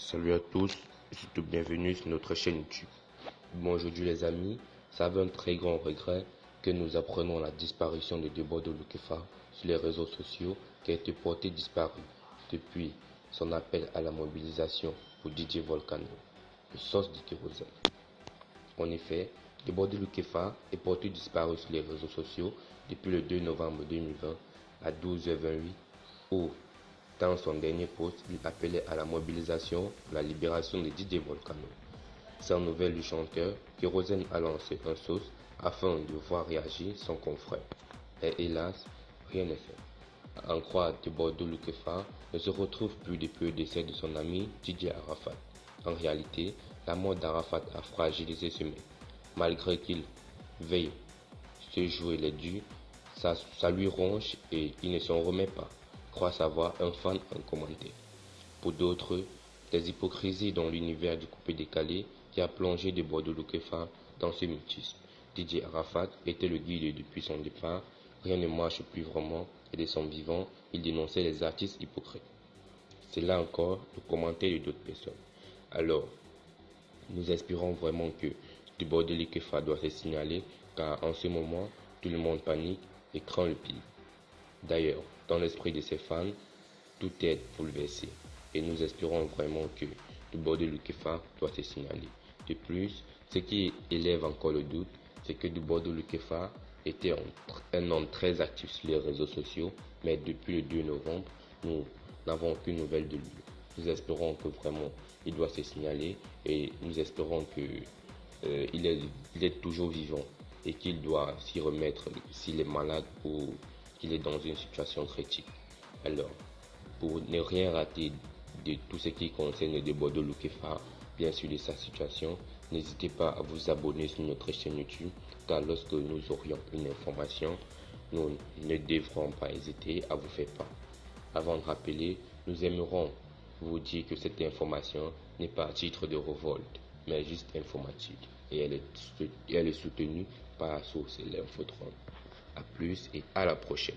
Salut à tous et surtout bienvenue sur notre chaîne YouTube. Bon, aujourd'hui les amis, c'est avec un très grand regret que nous apprenons la disparition de Debodo Lukefa sur les réseaux sociaux qui a été porté disparu depuis son appel à la mobilisation pour DJ Volcano, le source du kérosène. En effet, Debodo Lukefa est porté disparu sur les réseaux sociaux depuis le 2 novembre 2020 à 12h28 où dans son dernier post, il appelait à la mobilisation pour la libération de DJ Volcano. Sans nouvelle du chanteur, Kérosène a lancé un sauce afin de voir réagir son confrère. Et hélas, rien n'est fait. À en croire Debodo Lukefa ne se retrouve plus depuis le décès de son ami DJ Arafat. En réalité, la mort d'Arafat a fragilisé ce mec. Malgré qu'il veuille se jouer les durs, ça lui ronge et il ne s'en remet pas, croit savoir un fan en commentaire. Pour d'autres, des hypocrisies dans l'univers du coupé décalé qui a plongé Debodo Lukefa dans ce mutisme. DJ Arafat était le guide depuis son départ, rien ne marche plus vraiment et de son vivant, il dénonçait les artistes hypocrites. C'est là encore le commentaire de d'autres personnes. Alors, nous espérons vraiment que Debodo Lukefa doit se signaler car en ce moment, tout le monde panique et craint le pire. D'ailleurs, dans l'esprit de ses fans, tout est bouleversé et nous espérons vraiment que Debodo Lukefa doit se signaler. De plus, ce qui élève encore le doute, c'est que Debodo Lukefa était un homme très actif sur les réseaux sociaux, mais depuis le 2 novembre, nous n'avons aucune nouvelle de lui. Nous espérons que vraiment il doit se signaler et nous espérons que il est toujours vivant et qu'il doit s'y remettre s'il est malade ou qu'il est dans une situation critique. Alors, pour ne rien rater de tout ce qui concerne Debodo Lukefa, bien sûr de sa situation, n'hésitez pas à vous abonner sur notre chaîne YouTube car lorsque nous aurions une information, nous ne devrons pas hésiter à vous faire part. Avant de rappeler, nous aimerons vous dire que cette information n'est pas à titre de révolte, mais juste informative et elle est soutenue par la source L'Infotron. A plus et à la prochaine.